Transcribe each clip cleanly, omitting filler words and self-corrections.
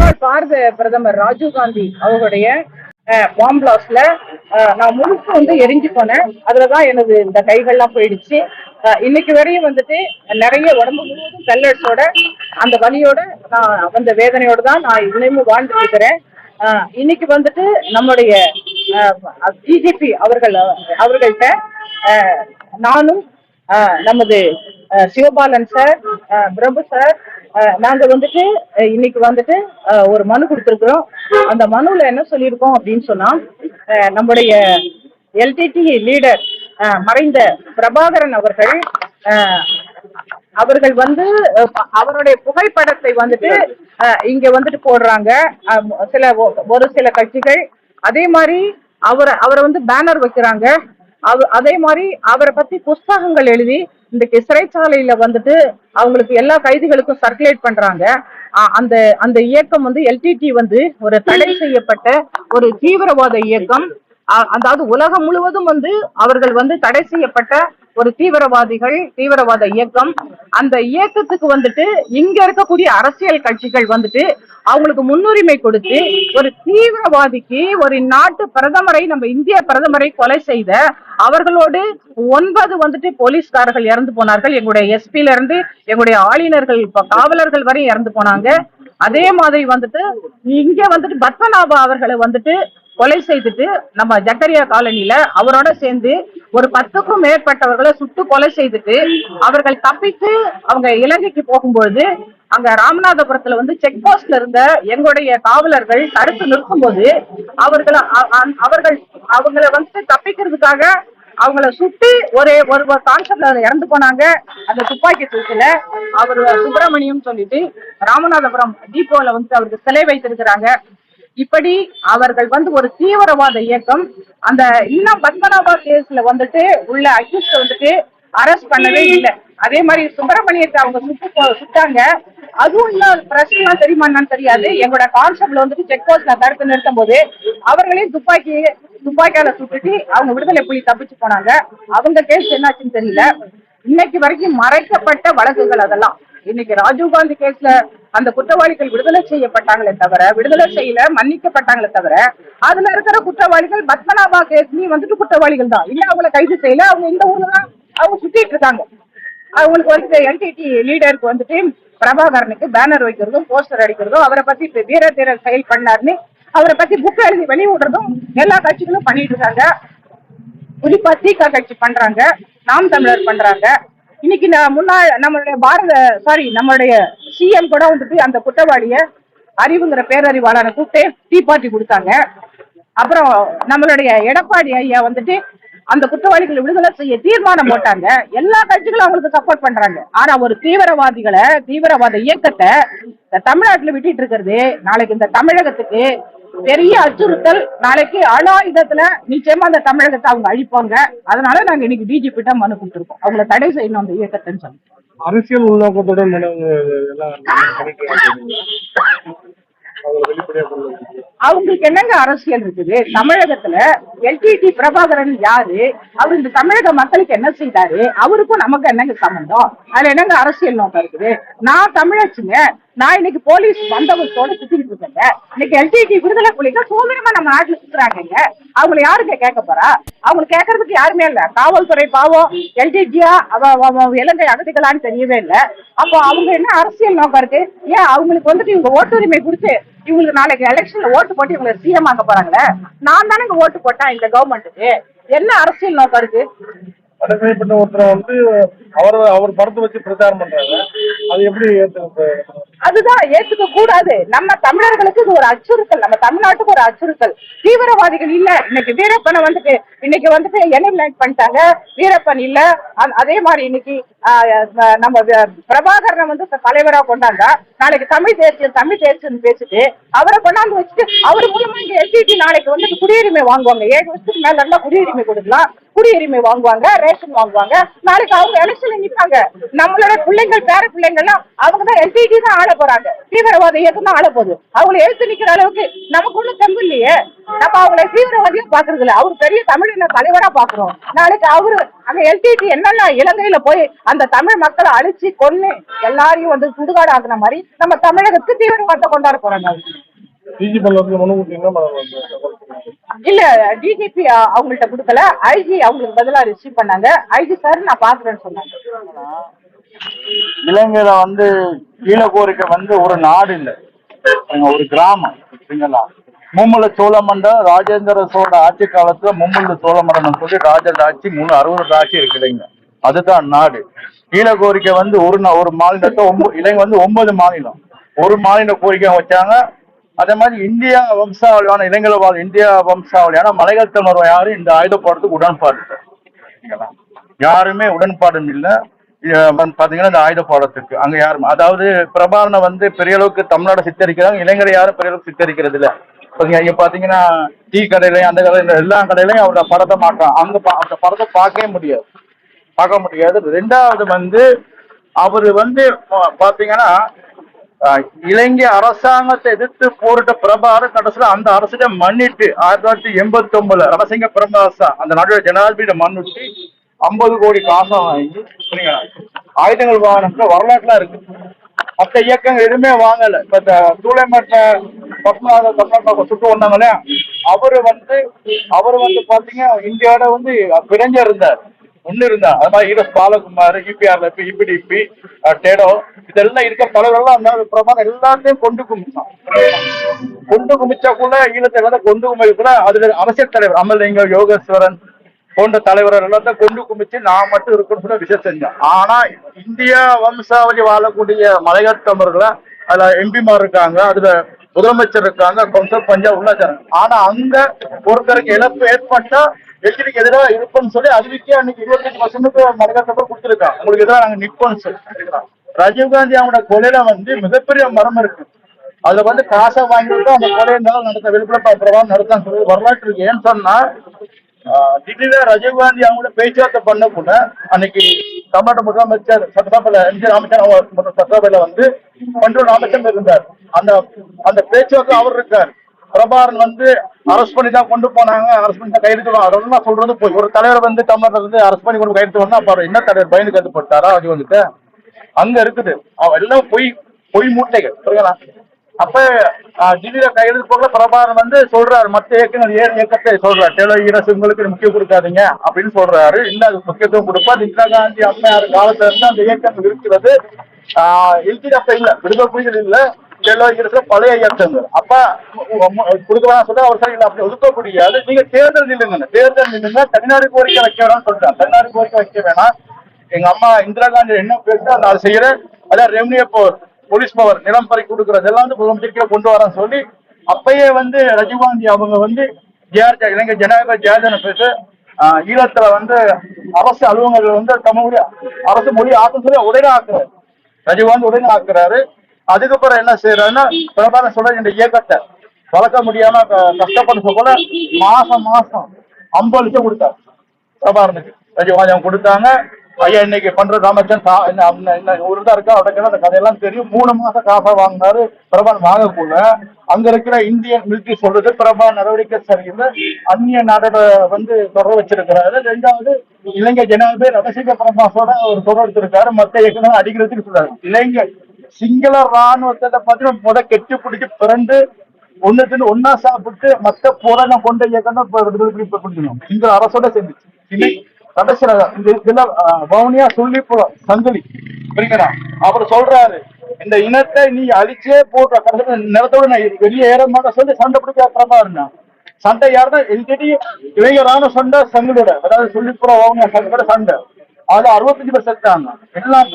முன்னாள் பாரத பிரதமர் ராஜீவ் காந்தி அவர்களுடைய பாம் பிளாஸ்ட்ல நான் முழுக்க வந்து எரிஞ்சு போனேன். அதுலதான் எனது இந்த கைகள்லாம் போயிடுச்சு. இன்னைக்கு வரையும் வந்துட்டு நிறைய உடம்பு முழுவதும் பெல்லட்ஸோட அந்த வலியோட நான் அந்த வேதனையோட தான் நான் இன்னமும் வாழ்ந்து இருக்கிறேன். இன்னைக்கு வந்துட்டு நம்முடைய டிஜிபி அவர்கள்ட்ட நானும் நமது சிவபாலன் சார், பிரபு சார், நாங்க வந்துட்டு இன்னைக்கு வந்துட்டு ஒரு மனு கொடுத்திருக்கிறோம். அந்த மனுல என்ன சொல்லியிருக்கோம் அப்படின்னு சொன்னா, நம்முடைய எல்டிடி லீடர் மறைந்த பிரபாகரன் அவர்கள் வந்து அவருடைய புகைப்படத்தை வந்துட்டு இங்க வந்துட்டு போடுறாங்க ஒரு சில கட்சிகள். அதே மாதிரி அவரை வந்து பேனர் வைக்கிறாங்க. அதே மாதிரி அவரை பத்தி புஸ்தகங்கள் எழுதி இன்றைக்கு சிறைச்சாலையில வந்துட்டு அவங்களுக்கு எல்லா கைதிகளுக்கும் சர்க்குலேட் பண்றாங்க. அந்த அந்த இயக்கம் வந்து எல்டிடி வந்து ஒரு தடை செய்யப்பட்ட ஒரு தீவிரவாத இயக்கம். அதாவது உலகம் முழுவதும் வந்து அவர்கள் வந்து தடை செய்யப்பட்ட ஒரு தீவிரவாத இயக்கம். அந்த இயக்கத்துக்கு வந்துட்டு இங்க இருக்கக்கூடிய அரசியல் கட்சிகள் வந்துட்டு அவங்களுக்கு முன்னுரிமை கொடுத்து ஒரு தீவிரவாதிக்கு ஒரு நாட்டு பிரதமரை, நம்ம இந்திய பிரதமரை கொலை செய்த அவர்களோடு 9 வந்துட்டு போலீஸ்காரர்கள் இறந்து போனார்கள். எங்களுடைய எஸ்பில இருந்து எங்களுடைய ஆளுநர்கள், காவலர்கள் வரை இறந்து போனாங்க. அதே மாதிரி வந்துட்டு இங்க வந்துட்டு பத்மநாபா அவர்களை வந்துட்டு கொலை செய்துட்டு நம்ம ஜக்கரியா காலனில அவரோட சேர்ந்து ஒரு 10க்கும் மேற்பட்டவர்களை சுட்டு கொலை செய்துட்டு அவர்கள் தப்பித்து அவங்க இலங்கைக்கு போகும்போது அங்க ராமநாதபுரத்துல வந்து செக் போஸ்ட்ல இருந்த எங்களுடைய காவலர்கள் தடுத்து நிற்கும் போது அவங்களை வந்து தப்பிக்கிறதுக்காக அவங்கள சுட்டு ஒரு கான்செப்ட்ல இறந்து போனாங்க. அந்த துப்பாக்கி சூட்டுல அவர் சுப்பிரமணியம் சொல்லிட்டு ராமநாதபுரம் டீப்போல வந்து அவருக்கு சிலை வைத்திருக்கிறாங்க. இப்படி அவர்கள் வந்து ஒரு தீவிரவாத இயக்கம். அந்த இன்னும் பத்மநாபா கேஸ்ல வந்துட்டு உள்ள அக்யூஸ்ட் வந்துட்டு அரெஸ்ட் பண்ணவே இல்லை. அதே மாதிரி சுப்பிரமணியத்தை அவங்க சுட்டாங்க. அதுவும் இன்னும் பிரச்சனை தெரியுமா என்னன்னு தெரியாது. எங்களோட கான்செப்ட்ல வந்துட்டு செக் போஸ்ட்ல தடுத்து நிறுத்தும் போது அவர்களையும் துப்பாக்கியால சுட்டுட்டு அவங்க விடுதலை புலி தப்பிச்சு போனாங்க. அவங்க கேஸ் என்னாச்சுன்னு தெரியல. இன்னைக்கு வரைக்கும் மறைக்கப்பட்ட வழக்குகள் அதெல்லாம். இன்னைக்கு ராஜீவ்காந்தி கேஸ்ல அந்த குற்றவாளிகள் விடுதலை செய்யப்பட்டாங்களே தவிர, விடுதலை செய்யல, மன்னிக்கப்பட்டாங்களே தவிர, அதுல இருக்கிற குற்றவாளிகள் பத்மநாபா கேஸ்லயும் வந்துட்டு குற்றவாளிகள் தான். இல்ல அவங்களை கைது செய்யல. அவங்க இந்த ஊர்ல தான் அவங்க சுத்திட்டு இருக்காங்க. அவங்களுக்கு வந்து எல்டிடி லீடருக்கு வந்துட்டு பிரபாகரனுக்கு பேனர் வைக்கிறதும் போஸ்டர் அடிக்கிறதும் அவரை பத்தி வீர தீர செயல் பண்ணாருன்னு அவரை பத்தி புக் எழுதி வெளியிடுறதும் எல்லா கட்சிகளும் பண்ணிட்டு இருக்காங்க. குறிப்பா திக கட்சி பண்றாங்க, நாம் தமிழர் பண்றாங்க. இன்னைக்கு நம்மளுடைய சிஎம் கூட வந்துட்டு அந்த குற்றவாளிய அறிவுங்கிற பேரறிவாளனை கூப்பிட்டு டீ பார்ட்டி கொடுத்தாங்க. அப்புறம் நம்மளுடைய எடப்பாடி ஐயா வந்துட்டு அந்த குற்றவாளிகளை விடுதலை செய்ய தீர்மானம் போட்டாங்க. எல்லா கட்சிகளும் அவங்களுக்கு சப்போர்ட் பண்றாங்க. ஆனா ஒரு தீவிரவாத இயக்கத்தை தமிழ்நாட்டுல விட்டுட்டு இருக்கிறது நாளைக்கு இந்த தமிழகத்துக்கு பெரிய அச்சுறுத்தல். நாளைக்கு அணாயுதத்துல நிச்சயமா அந்த தமிழகத்தை அவங்க அழிப்பாங்க. அதனால நாங்க இன்னைக்கு டிஜிபிட்ட மனு கொடுத்துருக்கோம், அவங்களை தடை செய்யணும் அந்த இயக்கத்தைன்னு சொல்லி. அரசியல் உள்நோக்கத்துடன் அவங்களுக்கு என்னங்க அரசியல் இருக்குது தமிழகத்துல? எல்டிடி பிரபாகரன் யாரு? அவர் இந்த தமிழக மக்களுக்கு என்ன செய்தாரு? அவருக்கும் நமக்கு என்னங்க சம்பந்தம்? அதுல என்னங்க அரசியல் நோக்கம் இருக்குது? நான் தமிழச்சுங்க. நான் இன்னைக்கு போலீஸ் பந்தோபஸ்தோட சுத்திட்டு இருக்கேங்க. இன்னைக்கு எல்டிடி விடுதலை புலிகள் சுதந்திரமா நம்ம நாட்டுல சுத்துறாங்க. அவங்களை யாருங்க கேட்க போறா? அவங்க கேட்கறதுக்கு யாருமே இல்ல. காவல்துறை பாவம் எல்டிடியா இலங்கை அகதிகளான்னு தெரியவே இல்லை. அப்போ அவங்க என்ன அரசியல் நோக்கம் இருக்கு? ஏன் அவங்களுக்கு வந்துட்டு இவங்க ஓட்டுரிமை கொடுத்து இவங்களுக்கு நாளைக்கு எலெக்ஷன்ல ஓட்டு போட்டு இவங்களை சிஎம் ஆக்க போறாங்களே? நான் தானே ஓட்டு போட்டேன் இந்த கவர்மெண்ட்டுக்கு. என்ன அரசியல் நோக்கம் இருக்கு? தடைப்பட்ட ஒருத்தரை வந்து அவர் படத்தை வச்சு பிரச்சாரம் பண்றாங்க. அது எப்படி அதுதான் ஏத்துக்க கூடாது. நம்ம தமிழர்களுக்கு இது ஒரு அச்சுறுத்தல், நம்ம தமிழ்நாட்டுக்கு ஒரு அச்சுறுத்தல். தீவிரவாதிகள் இல்ல. இன்னைக்கு வீரப்பனை வந்துட்டு எலிமினேட் பண்ணிட்டாங்க. வீரப்பன் இல்ல. அதே மாதிரி இன்னைக்கு நம்ம பிரபாகரனை வந்து தலைவரா கொண்டாங்க. நாளைக்கு தமிழ் தேசியம் பேசிட்டு அவரை கொண்டாந்து வச்சுட்டு அவர் மூலமா இங்க எல்டிடி நாளைக்கு வந்துட்டு குடியுரிமை வாங்குவாங்க. 7 வருஷத்துக்கு மேல இருந்தா குடியுரிமை கொடுக்கலாம். குடியுரிமை வாங்குவாங்க, ரேஷன் வாங்குவாங்க. நாளைக்கு அவங்க எலெக்ஷன்ல நிற்பாங்க. நம்மளோட பிள்ளைங்கள், பேர பிள்ளைங்கள்லாம் அவங்க தான் எல்டிடி தான் ஆள போறாங்க, தீவிரவாத இயக்கம் தான் ஆள போகுது. அவங்களை எழுத்து நிக்கிற அளவுக்கு நமக்கு ஒண்ணும் தெம்பு இல்லையே. நம்ம அவங்களை தீவிரவாதியா பாக்குறது இல்ல, அவர் பெரிய தமிழின தலைவரா பாக்குறோம். நாளைக்கு அவரு அங்க எல்டிடி என்னன்னா இலங்கையில போய் அந்த தமிழ் மக்களை அழிச்சு கொன்னு எல்லாரையும் வந்து சுடுகாடு ஆக்குன மாதிரி நம்ம தமிழகத்துக்கு தீவிரவாதத்தை கொண்டாட போறாங்க. இல்ல, டிஜிபி அவங்கள்ட்ட கொடுக்கல, ஐஜி அவங்களுக்கு பதிலா ரிசீவ் பண்ணாங்க. ஐஜி சார் நான் பாக்குறேன்னு சொன்னாங்க. இலங்கையில வந்து ஈழக்கோரிக்கை வந்து ஒரு நாடு இல்லை, ஒரு கிராமம். சரிங்களா? மும்முல சோழமண்டம் ராஜேந்திர சோழ ஆட்சி காலத்துல மும்முல சோழமண்டம் சொல்லி ராஜர் ஆட்சி 60 ஆட்சி இருக்குதுங்க. அதுதான் நாடு. ஈழக்கோரிக்கை வந்து ஒரு மாநிலத்தை இலங்கை வந்து 9 மாநிலம், ஒரு மாநில கோரிக்கை வச்சாங்க. அதே மாதிரி இந்தியா வம்சாவளியான இலங்கையில வாழ் இந்தியா வம்சாவளியான மலைகள் தமிழர் யாரும் இந்த ஆயுத போடுறதுக்கு உடன்பாடு யாருமே உடன்பாடும் இல்லை. பாத்தீங்கன்னா இந்த ஆயுத போடுறதுக்கு அங்க யாரும், அதாவது பிரபாகரனை வந்து பெரிய அளவுக்கு தமிழ்நாடு சித்தரிக்கிறாங்க, இளைஞரை யாரும் பெரிய அளவுக்கு சித்தரிக்கிறது இல்ல. இங்க பாத்தீங்கன்னா டீ கடையிலையும் அந்த கடையில எல்லா கடையிலையும் அவரோட படத்தை மாட்டான். அந்த படத்தை பார்க்க முடியாது. ரெண்டாவது வந்து அவரு வந்து பாத்தீங்கன்னா இலங்கை அரசாங்கத்தை எதிர்த்து போரிட்ட பிரபாகரன் கடைசியில அந்த அரசிட மன்னிட்டு 1989 ரணசிங்க பிரபாசா அந்த நாட்டோட ஜனாதிபதியிட மன்னிட்டு 50 கோடி காசம் வாங்கி ஆயுதங்கள் வாங்கின வரலாற்றுலாம் இருக்கு. மற்ற இயக்கங்கள் எதுவுமே வாங்கல. இப்ப சூளைமேட்ட சுட்டு வந்தாங்களே, அவரு வந்து பாத்தீங்க இந்தியாவோட வந்து பிணைஞ்ச இருந்தார். அது மாதிரி ஈரஸ் பாலகுமார், இபிஆர்ல இபிடிபி டேடோ இதெல்லாம் இருக்கிற தலைவர்கள் அந்த பிரபாகரன் எல்லாத்தையும் கொண்டு குமிச்சாக்குள்ள ஈழத்தை கொண்டு குமிக்குள்ள அதுல அரசியல் தலைவர் அமலிங்க யோகேஸ்வரன் போன்ற தலைவர்கள் எல்லாத்தையும் கொண்டு குமிச்சு நான் மட்டும் இருக்கணும்னு சொல்ல விஷயம் செஞ்சேன். ஆனா இந்தியா வம்சாவளி வாழக்கூடிய மலையாள தமிழர்களை அதுல எம்பிமார் இருக்காங்க, அதுல முதலமைச்சர் இருக்காங்க, கவுன்சில் பஞ்சாப் உள்ளாச்சாங்க. ஆனா அங்க ஒருத்தருக்கு இழப்பு ஏற்பட்டா எதிரிக்கு எதிராக இருப்போம்னு சொல்லி அறிவிக்க அன்னைக்கு 25% மலையாள தமிழர் கொடுத்துருக்காங்க. உங்களுக்கு எதிராக நாங்க நிற்போம்னு சொல்லி. ராஜீவ்காந்தி அவங்களோட கொலையில வந்து மிகப்பெரிய மரம் இருக்கு. அதுல வந்து காசை வாங்கிட்டு அந்த கொலையை நடத்த வெளிப்பட பிரபாவம் நடத்தான்னு சொல்லி வரலாற்று இருக்கு. ஏன்னு சொன்னா திடீர்ல ராஜீவ்காந்தி அவங்களோட பேச்சுவார்த்தை பண்ண கூட அன்னைக்கு தமிழ்நாடு முதலமைச்சர் சட்டசபையில எம்ஜி ராமச்சந்திரன் சட்டசபையில வந்து பண்ருள் அமைச்சர் இருந்தார். அந்த பேச்சுவார்த்தை அவர் இருக்காரு. பிரபாகரன் வந்து அரஸ்ட் பண்ணி தான் கொண்டு போனாங்க, அரஸ்ட் பண்ணி தான் கையெழுத்து அதெல்லாம் சொல்றது போய். ஒரு தலைவர் வந்து தமிழர் வந்து அரஸ்ட் பண்ணி கொண்டு கையெழுத்து வந்தா அப்ப என்ன தலைவர் பயந்து கருத்து போட்டாரா ராஜீவ்காந்தி அங்க இருக்குது. எல்லாம் பொய் மூட்டைகள். சரிங்களா? அப்ப டில்லியில கையெழுத்து போகல பிரபாகரன் வந்து சொல்றாரு, மற்ற இயக்கங்கள் 7 இயக்கத்தை சொல்றாரு, டெலோ ஈரஸ் உங்களுக்கு முக்கியம் கொடுக்காதீங்க அப்படின்னு சொல்றாரு. இல்ல அது முக்கியத்துவம் கொடுப்பா. இந்திரா காந்தி அம்மையார் காலத்துல இருந்து அந்த இயக்கங்கள் இருக்கிறது. அப்ப இல்ல விடுதலை புலிகள் இல்ல, டெலோ ஈரஸ் பழைய இயக்கங்கள். அப்ப கொடுக்கலாம் சொல்ல அவர் சரி இல்லை, அப்படி ஒதுக்க முடியாது. நீங்க தேர்தல் நில்லுங்க, தனிநாடு கோரிக்கை வைக்க வேணாம்னு சொல்றாங்க. தனிநாடு கோரிக்கை வைக்க வேணாம், எங்க அம்மா இந்திரா காந்தி என்ன பேசுறா நான் செய்யறேன், அதான் ரெவன்யூ போலீஸ் பவர் நிலம் பறி கொடுக்கறது எல்லாம் வந்து முதலமைச்சர் கொண்டு வரேன்னு சொல்லி அப்பயே வந்து ராஜீவ்காந்தி அவங்க வந்து இலங்கை ஜனாதிபதி ஜெயலலிதா பேச ஈழத்துல வந்து அரசு அலுவலகங்கள் வந்து தமிழ் அரசு மொழி ஆக்குன்னு சொல்லி உடனே ஆக்குறாரு. ராஜீவ்காந்தி உடனே ஆக்குறாரு. அதுக்கப்புறம் என்ன செய்யறாருன்னா பிரபாகரன் சொல்ற இந்த இயக்கத்தை வளர்க்க முடியாம கஷ்டப்பட்டு போல மாசம் 50 லட்சம் கொடுத்தாரு பிரபாகரனுக்கு. ராஜீவ்காந்தி அவங்க கொடுத்தாங்க. ஐயா இன்னைக்கு பண்ற ராமச்சந்திரன் ஒரு தான் இருக்கா அவருக்கு அந்த கதையெல்லாம் தெரியும். 3 மாசம் காசா வாங்கினாரு. பிரபாகரன் வாங்கக்குள்ள அங்க இருக்கிற இந்தியன் மிலிட்டரி சொல்றது பிரபாகரன் நடவடிக்கை சரியில்லை, அந்நிய நாடோட வந்து தொடர்பு வச்சிருக்கிறாரு. 2வது இலங்கை ஜனாதிபதி ரணசிங்க பிரபாசோட ஒரு தொடர்பு எடுத்திருக்காரு, மத்த இயக்கம் அடிக்கிறதுக்கு சொல்றாரு. இலங்கை சிங்கள ராணுவத்தை பார்த்தீங்கன்னா கெட்டி பிடிச்சி பிறண்டு ஒன்னா சாப்பிட்டு மத்த புராணம் கொண்ட இயக்கம் தான் இந்த அரசோட சேர்ந்துச்சு. கடைசியில வவுனியா சொல்லிப்புறம் சங்கிலி புரியுங்களா? அவர் சொல்றாரு இந்த இனத்தை நீ அழிச்சே போடுற கடைசி நிலத்தோட நான் வெளியே ஏற மாட்டேன் சொல்லி சண்டை பிடிக்க பிரபாகரன். சண்டை யாருன்னா எல்கேடி இளைஞரான சண்டை சங்கிலோட, அதாவது சொல்லிப்புறம் வவுனியா சங்கோட சண்டை. அது 65 பேர் செத்தாங்க. எல்லாம்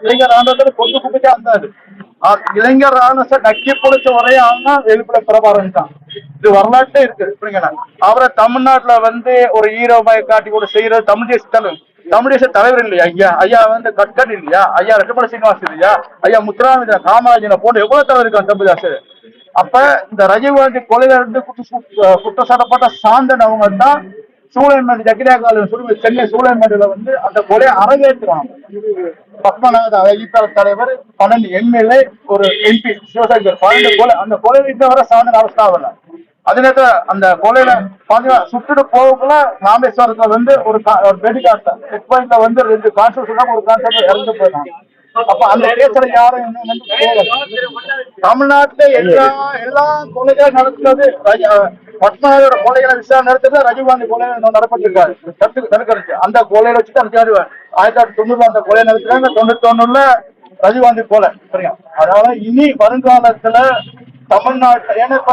இளைஞர் ராணுவத்துல கொண்டு கும்பிட்டே இருந்தாரு. இளைஞர் ராணுவ நக்கி பொழிச்ச ஒரே ஆள்னா வெளிப்பட பிரபாகரன் தான். இது வரலாற்றே இருக்கு. புரியுங்களா? அவரை தமிழ்நாட்டுல வந்து ஒரு ஹீரோபாய் காட்டி கூட செய்யறது தமிழ் தேச தலைவர் இல்லையா? ஐயா வந்து கட்கரி இல்லையா? ஐயா ரெட்டமலை சீனிவாசன் இல்லையா? ஐயா முத்துராமலிங்க காமராஜனை போன்ற எவ்வளவு தலைவர் இருக்காங்க தமிழ்தாசு. அப்ப இந்த ராஜீவ்காந்தி கொலையில இருந்து குற்றம் சாட்டப்பட்ட சாந்தன் அவங்க தான் சூளைமேடு ஜக்கிரியாக்கால சென்னை சூளைமேடுல வந்து அந்த கொலையை அரங்கேற்றுறாங்க. பத்மநாத ஈபிஆர் தலைவர், 12 எம்எல்ஏ, ஒரு MP, சிவசங்கர், 12 கொலை. அந்த கொலையில இன்ன வரை சாதனை அரசு ஆகல. அதே நேரத்துல அந்த கொலையில சுட்டுட்டு போகக்குள்ள ராமேஸ்வரத்துல வந்து ஒரு வெடிகாட்ட செக் பாயிண்ட்ல வந்து 2 கான்ஸ்டபிள் ஒரு கான்ஸ்டபிள் இறந்து போயிட்டாங்க. அப்ப அந்த கேஸ்ல யாரும் தமிழ்நாட்டுல எல்லா கொலைகளும் நடத்துறது பத்மநாதோட கொலைகளை விசாரணை நடத்துறது ராஜீவ்காந்தி கொலை நடப்பட்டிருக்காரு தடுக்கிறது. அந்த கொலையில வச்சுட்டு 1990 அந்த கொலை நடத்துறாங்க. 91ல ராஜீவ்காந்தி கொலை. சரியா? அதாவது இனி வருங்காலத்துல தமிழ்நாட்டுல ஏன்னா இப்ப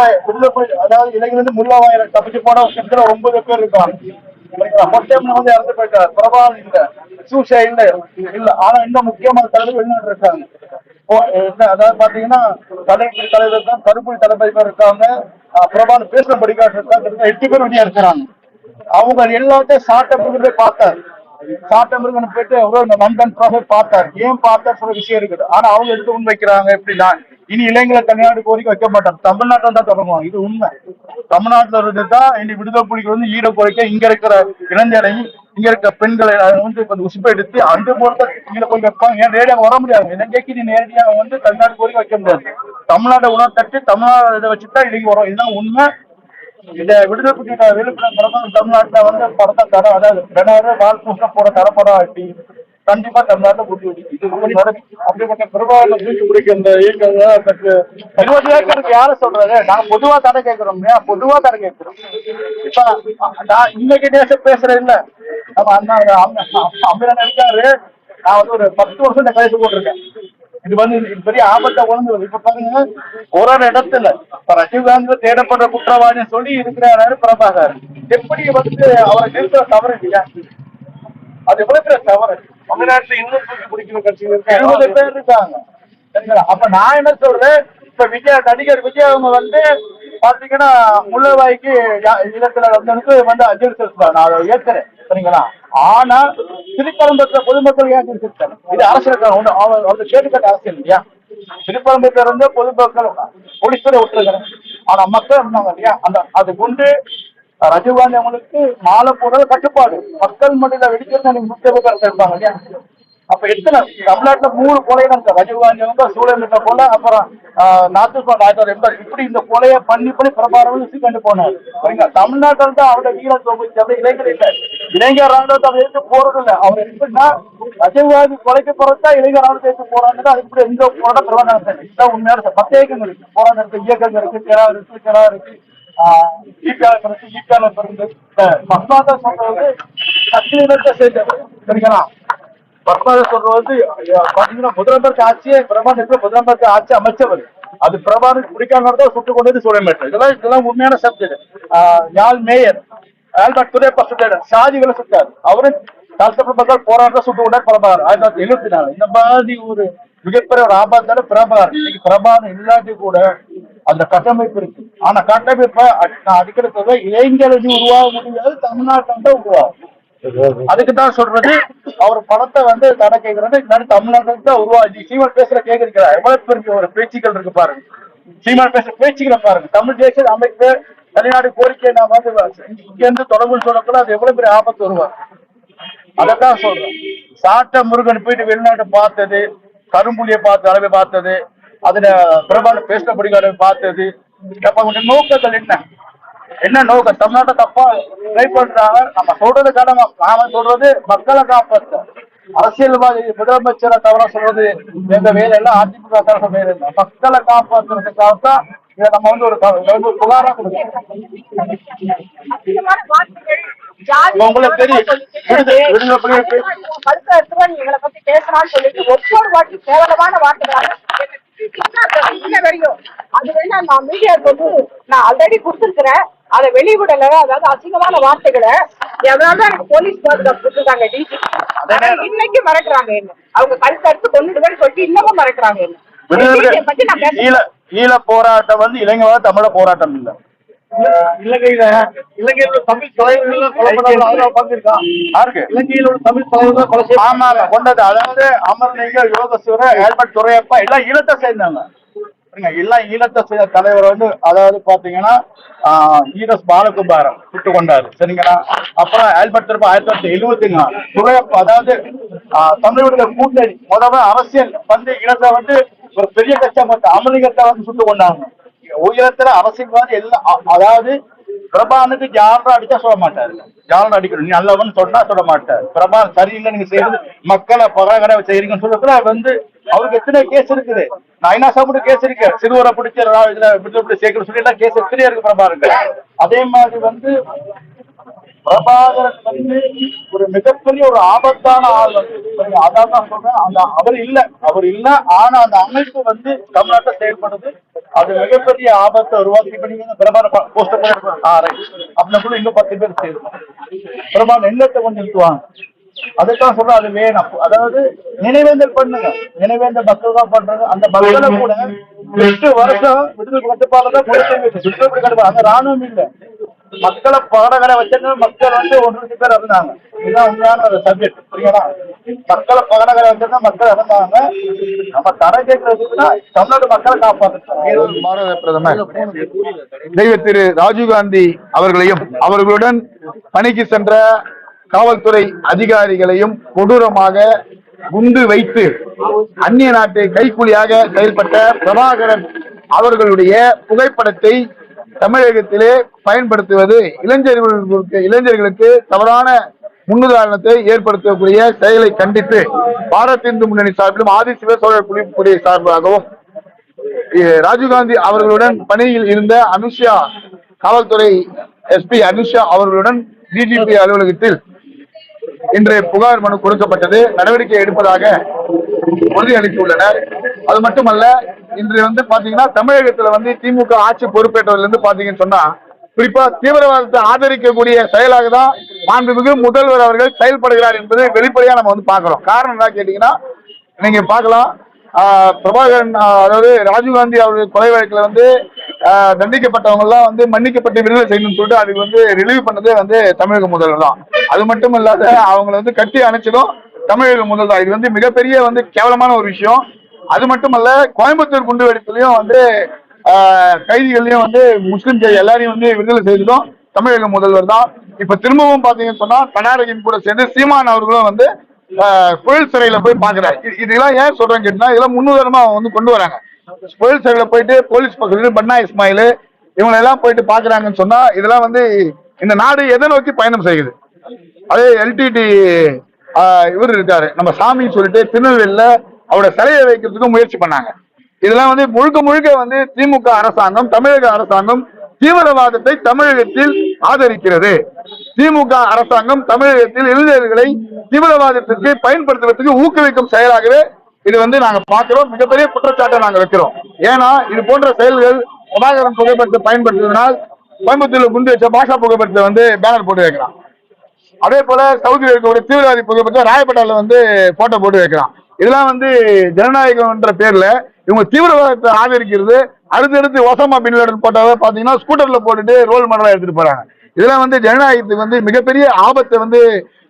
அதாவது இளைஞர் முல்லாவாயில தப்பிச்சு போன கிட்டத்தட்ட 9 பேர் இருக்காங்க. வந்து இறந்து போயிட்டார். பிரபாகரன் இல்ல, சூசை இல்ல. ஆனா இன்னும் முக்கியமான தலைவர் வெளிநாட்டு இருக்காங்க. அதாவது பாத்தீங்கன்னா தலைமை தலைவர் இருக்காங்க, கருப்புலி தலைவர் இருக்காங்க, பிரபாகரன் பேசுற படிக்காட்டு இருக்காங்க. 8 பேர் வெளியா இருக்கிறாங்க. அவங்க எல்லாத்தையும் சாட்டை பார்த்தாரு. சாட்டமிருகன் போயிட்டு நண்பன் பார்த்தார். ஏன் பார்த்தார் சொல்ற விஷயம் இருக்குது. ஆனா அவங்க எடுத்து முன்வைக்கிறாங்க எப்படின்னா, இனி இளைஞர்களை தமிழ்நாடு கோரிக்கை வைக்க மாட்டார், தமிழ்நாட்டில் தான் தொடங்குவாங்க. இது உண்மை. தமிழ்நாட்டில் இருந்துதான் இனி விடுதலை புலிகள் வந்து ஈட குறைக்க இங்க இருக்கிற இளைஞரையும் இங்க இருக்க பெண்களை வந்து கொஞ்சம் உசுப்பை எடுத்து அந்த போல இங்க போய் வைப்பாங்க. ஏன் நேரடியாக வர முடியாது. இலங்கைக்கு நீ நேரடியாக வந்து தமிழ்நாடு கோரிக்கை வைக்க முடியாது. தமிழ்நாட்டை உணவு தட்டு தமிழ்நாடு இதை வச்சுதான் இலங்கை வரும். இதுதான் உண்மை. இந்த விடுதலை புலிகளோட விழுப்புரம் தமிழ்நாட்டுல வந்து படத்தை தர, அதாவது பெனாறு பாலகிருஷ்ணன் போட தரப்படம் ஆட்டி கண்டிப்பா தமிழ்நாட்டை அப்படிப்பட்ட பிரபாகரன் தூக்கி பிடிக்க இந்த இயக்கங்களுக்கு 20 ஏக்கருக்கு யார சொல்றாரு? நாங்க பொதுவா தடை கேட்கிறோம். பொதுவா தடை கேட்கிறோம். இப்ப நான் இன்னைக்கு நேசம் பேசுறேன் இல்ல, நம்ம அண்ணா அமிரன் இருக்காரு. நான் வந்து ஒரு 10 வருஷம் இந்த கழிச்சு போட்டிருக்கேன். இது வந்து பெரிய ஆபத்தை உணர்ந்து. இப்ப பாருங்க, ஒரு இடத்துல ராஜீவ்காந்தி தேடப்படுற குற்றவாளின்னு சொல்லி இருக்கிறாரு பிரபாகர். எப்படி வந்து அவரை நிறுத்த தவறு இல்லையா? அது எவ்வளவு பேர் தவறு? தமிழ்நாட்டுல இன்னும் தூக்கி பிடிக்கணும் கட்சிகள் 20 பேர் இருக்காங்க. அப்ப நான் என்ன சொல்றேன், இப்ப நடிகர் விஜய் அவங்க வந்து பாத்தீங்கன்னா முள்ளவாய்க்கு இல்லத்துல வந்து அஞ்சலி செலுத்துறாங்க. நான் அதை ஏற்கிறேன். சரிங்களா? ஆனா திருப்பரம்புல பொதுமக்கள் ஏன் செலுத்தாங்க? இது அரசியல் அவங்க கேட்டுக்கட்ட அரசியல் இல்லையா? திருப்பரம்புல இருந்து பொதுமக்கள் போலீஸ்வரை விட்டுருக்காங்க. ஆனா மக்கள் இருந்தாங்க இல்லையா? அது கொண்டு ராஜீவ்காந்தி அவங்களுக்கு மாலை போடுறது கட்டுப்பாடு. மக்கள் மண்டியில வெடிக்கிறது முக்கிய இருப்பாங்க இல்லையா? அப்ப எத்தனை தமிழ்நாட்டுல 3 கொலை நடந்த ராஜீவ்காந்தி அவங்க சூழல் கொலை, அப்புறம் நாத்துப்பாடு என்பார். இப்படி இந்த கொலையை பண்ணி பிரபாகரன் கண்டு போனாரு. சரிங்களா? தமிழ்நாட்டில் தான் அவருடைய வீர தொகுதி இளைஞர் இல்லை. இளைஞர் ராணுவத்தை அவர் எடுத்து போறது இல்லை. அவர் எப்படின்னா ராஜீவ்காந்தி கொலைக்கு பிறகுதான் இளைஞர் ராணுவத்தை எடுத்து போறாங்க. அது இப்படி எந்த போராட்டம் பிரபாகரன் இதுதான் உண்மையான பத்தேகம் இருக்கு. போராட்டம் இயக்கங்கள் இருக்கு, கிளா இருக்கு, பத்மாதான் சொல்றது கட்சியினத்தை சேர்ந்தது. சரிங்களா? பத்மாதான் சொல்றது பாத்தீங்கன்னா முதலமைச்சர் ஆட்சியை பிரபாகரன் முதலமைச்சர் ஆட்சி அமைச்சவர். அது பிரபாகரனுக்கு பிடிக்காம சுட்டுக் கொண்டது சூழல். இதெல்லாம் உண்மையான சப்ஜெக்ட். யாழ் மேயர் ஆல்பர்ட் துரைப்பா சுட்டாரு, சாதிகளை சுட்டாரு. அவரு தாழ்த்தப்பட்ட மக்கள் போராட்டம் சுட்டு கொண்டார் பிரபாகரன் 1974. இந்த மாதிரி ஒரு மிகப்பெரிய ஒரு ஆபத்தான பிரபாகரன். இன்னைக்கு பிரபாகரன் இல்லாட்டி கூட அந்த கட்டமைப்பு இருக்கு. ஆனா கட்டமைப்பை நான் அடிக்கடி சொல்றேன், இளைஞர்கள் உருவாக முடியாது, தமிழ்நாட்டில் தான் உருவாகும். அதுக்குதான் சொல்றது, அவர் படத்தை வந்து தடை கேட்கறது தமிழ்நாட்டில் தான் உருவாச்சு. சீமான் பேசுற கேட்கிறார். எவ்வளவு பெரிய ஒரு பேச்சுக்கள் இருக்கு பாருங்க. சீமான் பேசுற பேச்சுக்களை பாருங்க. தமிழ் தேசிய அமைப்பு வெளிநாடு கோரிக்கை நான் வந்து இங்க இருந்து தொடர்பு சொல்லக்கூட அது எவ்வளவு பெரிய ஆபத்து வருவாங்க. அதான் சொல்றேன். சாட்ட முருகன் போயிட்டு வெளிநாட்டை பார்த்தது, கரும்புலியை பார்த்து அளவை பார்த்தது, அதுல பிரபாகரன் பேசின படிக்காரவை பார்த்தது. நோக்கங்கள் என்ன நோக்கம்? தமிழ்நாட்டை தப்பா ட்ரை பண்றாங்க. நம்ம சொல்றது கடமை. நாம சொல்றது மக்களை காப்பாற்ற. அரசியல்வாதி முதலமைச்சரை தவிர சொல்றது எங்க வேலை எல்லாம் அதிமுக தவிர வேலை இல்லை. மக்களை காப்பாற்றுறதுக்காகத்தான் இதை நம்ம வந்து ஒரு புகாரா கொடுக்கணும். உங்களுக்கு தெரியும் எங்களை பத்தி பேசலாம்னு சொல்லிட்டு ஒவ்வொரு வாட்டி கேவலமான வார்த்தைகளாக அது வேணா நான் மீடியாவுக்கு வந்து நான் ஆல்ரெடி கொடுத்துருக்கிறேன். அதை வெளிவிடல. அதாவது அசிங்கமான வார்த்தைகளை எவ்வளவு எனக்கு போலீஸ் பாதுகாப்பு கொடுத்துருக்காங்க டிசி. இன்னைக்கு மறக்கிறாங்க என்ன. அவங்க கழுத்து அடுத்து கொண்டுடுவேன்னு சொல்லிட்டு இன்னமும் மறக்கிறாங்க என்ன. பத்தி நான் பேச ஈழ போராட்டம் வந்து இளைஞரோட தமிழ போராட்டம் இல்ல. இலங்கையில தமிழ் தலைவர்கள் இலங்கையில தமிழ் தலைவர்கள் ஆமாங்க கொண்டது. அதாவது அமர்லிங்க, யோகேஸ்வரர், ஆல்பர்ட் துரையப்பா எல்லாம் ஈழத்தை சேர்ந்தாங்க. எல்லாம் ஈழத்தை தலைவர் வந்து அதாவது பாத்தீங்கன்னா ஈரஸ் பாலகுமாரன் சுட்டு கொண்டாரு சரிங்களா. அப்புறம் ஆல்பர்ட் திரும்ப 1974 அதாவது தமிழர்களுடைய கூட்டணி முதல்ல அரசியல் வந்து ஈழத்தை வந்து ஒரு பெரிய கட்சம் அமெரிக்கத்தை வந்து சுட்டு கொண்டாங்க. உயரத்துல அரசியல்வாதி எல்லாம் அதாவது பிரபானுக்கு யாரும் அடிச்சா சொல்ல மாட்டாரு, யாரும் அடிக்கணும் நீ நல்லவன்னு சொன்னா சொல்ல மாட்டாரு. பிரபான் சரியில்லை நீங்க செய்யறது மக்களை பகடை செய்யறீங்கன்னு சொல்றதுல வந்து அவருக்கு எத்தனை கேஸ் இருக்குது. ஐநா சாப்பிட்டு கேஸ் இருக்கு, சிறுவரை பிடிச்ச இதுல விடுதலை சேர்க்கணும் சொல்லி எல்லாம் கேஸ் எத்தனையா இருக்கு பிரபாகருக்கு. அதே மாதிரி வந்து பிரபாகரன் வந்து ஒரு மிகப்பெரிய ஒரு ஆபத்தான ஆள் வந்து அதான் தான் சொல்றேன். அந்த அவர் இல்ல ஆனா அந்த அமைப்பு வந்து தமிழ்நாட்டை செயல்படுது. அது மிகப்பெரிய ஆபத்தை உருவாக்கி பண்ணி பிரபாகரன் போஸ்டர் அப்படின்னு சொல்லி இன்னும் 10 பேர் சேர்க்கணும். பிரபாகரன் எண்ணத்தை கொஞ்சம் நிறுத்துவாங்க. அதுதான் சொல்றேன், அது வேணும். அதாவது நினைவேந்தல் பண்ணுங்க, நினைவேந்தல் மக்கள் தான் பண்றது. அந்த மக்களை கூட 8 வருஷம் விடுதலை கட்டுப்பாடுதான் கொடுத்து அந்த ராணுவம் இல்லை, மக்களை பகடகடை வச்சிருந்த மக்கள் வந்து 1 பேர் இருந்தாங்க. இதுதான் உண்மையான ஒரு சப்ஜெக்ட் புரியுங்களா. மக்களை பகடகடை வச்சிருந்தா மக்கள் இருந்தாங்க. நம்ம தடை கேட்கறதுக்குன்னா தமிழ்நாடு மக்களை காப்பாற்ற பாரத பிரதமர் தெய்வ திரு ராஜீவ்காந்தி அவர்களையும் அவர்களுடன் பணிக்கு சென்ற காவல்துறை அதிகாரிகளையும் கொடூரமாக குண்டு வைத்து அந்நிய நாட்டை கைக்கூலியாக செயல்பட்ட பிரபாகரன் அவர்களுடைய புகைப்படத்தை தமிழகத்திலே பயன்படுத்துவது இளைஞர்களுக்கு தவறான முன்னுதாரணத்தை ஏற்படுத்தக்கூடிய செயலை கண்டித்து பாரத் இந்து முன்னணி சார்பிலும் ஆதி சிவசோழர் குடிப்புடைய சார்பாகவும் ராஜீவ்காந்தி அவர்களுடன் பணியில் இருந்த அனுஷா காவல்துறை எஸ்பி அனுஷா அவர்களுடன் டிஜிபி அலுவலகத்தில் இன்று புகார் மனு கொடுக்கப்பட்டது. நடவடிக்கை எடுப்பதாக உறுதியளித்துள்ளனர். அது மட்டுமல்ல, இன்று வந்து பாத்தீங்கன்னா தமிழகத்துல வந்து திமுக ஆட்சி பொறுப்பேற்றதுல இருந்து பாத்தீங்கன்னு சொன்னா குறிப்பா தீவிரவாதத்தை ஆதரிக்கக்கூடிய செயலாக தான் மாண்புமிகு முதல்வர் அவர்கள் செயல்படுகிறார் என்பது வெளிப்படையா நம்ம வந்து பாக்குறோம். காரணம் என்ன கேட்டீங்கன்னா, நீங்க பாக்கலாம், பிரபாகரன் அதாவது ராஜீவ்காந்தி அவருடைய கொலை வழக்குல வந்து தண்டிக்கப்பட்டவங்க எல்லாம் வந்து மன்னிக்கப்பட்டு விடுதலை செய்யணும்னு சொல்லிட்டு அதுக்கு வந்து ரிலீவ் பண்ணதே வந்து தமிழக முதல்வர் தான். அது மட்டும் இல்லாத அவங்களை வந்து கட்டி அணைச்சதும் தமிழக முதல்வர் தான். இது வந்து மிகப்பெரிய வந்து கேவலமான ஒரு விஷயம். அது மட்டுமல்ல, கோயம்புத்தூர் குண்டு வெடிப்புலையும் வந்து கைதிகளையும் வந்து முஸ்லிம் எல்லாரையும் வந்து விடுதலை செய்ததும் தமிழக முதல்வர் தான். இப்ப திரும்பவும் பாத்தீங்கன்னு சொன்னா கர்நாடகின் கூட சேர்ந்து சீமான் அவர்களும் வந்து புயல் சிறையில போய் பாக்குறாரு. இதெல்லாம் ஏன் சொல்றேன்னு கேட்டீங்கன்னா, இதெல்லாம் முன்னுதாரணமா அவங்க வந்து கொண்டு வராங்க. புயல் சிறையில போயிட்டு போலீஸ் பக்கத்துல பன்னா இஸ்மாயில் இவங்க எல்லாம் போயிட்டு பாக்குறாங்கன்னு சொன்னா இதெல்லாம் வந்து இந்த நாடு எதை நோக்கி பயணம் செய்யுது. அதே எல்டிடி இவர் இருக்காரு நம்ம சாமி சொல்லிட்டு திருநெல்வேலியில அவரோட சிலையை வைக்கிறதுக்கு முயற்சி பண்ணாங்க. இதெல்லாம் வந்து முழுக்க வந்து திமுக அரசாங்கம் தமிழக அரசாங்கம் தீவிரவாதத்தை தமிழகத்தில் ஆதரிக்கிறது. திமுக அரசாங்கம் தமிழகத்தில் இளைஞர்களை தீவிரவாதத்திற்கு பயன்படுத்துவதற்கு ஊக்குவிக்கும் செயலாகவே இது வந்து நாங்க பார்க்கிறோம். மிகப்பெரிய குற்றச்சாட்டை நாங்க வைக்கிறோம். ஏன்னா இது போன்ற செயல்கள் பிரபாகரன் புகைப்படத்தை பயன்படுத்துவதனால் கோயம்புத்தூர்ல குண்டு வச்ச பாஷா புகைப்படத்தை வந்து பேனர் போட்டு வைக்கிறான். அதே போல சவுதியில் இருக்கக்கூடிய தீவிரவாதி புகைப்படத்தை ராயப்பேட்டால வந்து போட்டோ போட்டு வைக்கிறான். இதெல்லாம் வந்து ஜனநாயகம்ன்ற பேர்ல இவங்க தீவிரவாதத்தை ஆதரிக்கிறது. அடுத்தடுத்து ஒசாமா பின் லேடன் போட்டோவை பாத்தீங்கன்னா ஸ்கூட்டர்ல போட்டுட்டு ரோல் மாடலா எடுத்துட்டு போறாங்க. இதெல்லாம் வந்து ஜனநாயகத்துக்கு வந்து மிகப்பெரிய ஆபத்தை வந்து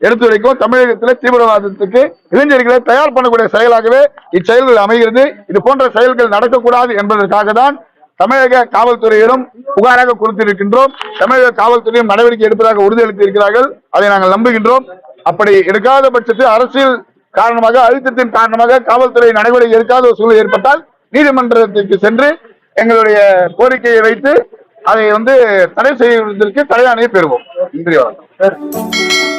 எடுத்து வைக்கும். தமிழகத்தில் தீவிரவாதத்துக்கு இளைஞர்களை தயார் பண்ணக்கூடிய செயலாகவே இச்செயல்கள் அமைகிறது. இது போன்ற செயல்கள் நடக்கக்கூடாது என்பதற்காக தான் தமிழக காவல்துறையிடம் புகாராக கொடுத்திருக்கின்றோம். தமிழக காவல்துறையும் நடவடிக்கை எடுப்பதாக உறுதியளித்து இருக்கிறார்கள். அதை நாங்கள் நம்புகின்றோம். அப்படி எடுக்காத பட்சத்தில் அரசியல் காரணமாக அழுத்தத்தின் காரணமாக காவல்துறை நடவடிக்கை எடுக்காத ஒரு சூழல் ஏற்பட்டால் நீதிமன்றத்திற்கு சென்று எங்களுடைய கோரிக்கையை வைத்து அதை வந்து தடை செய்வதற்கு தடை ஆணையை பெறுவோம். நன்றி, வணக்கம்.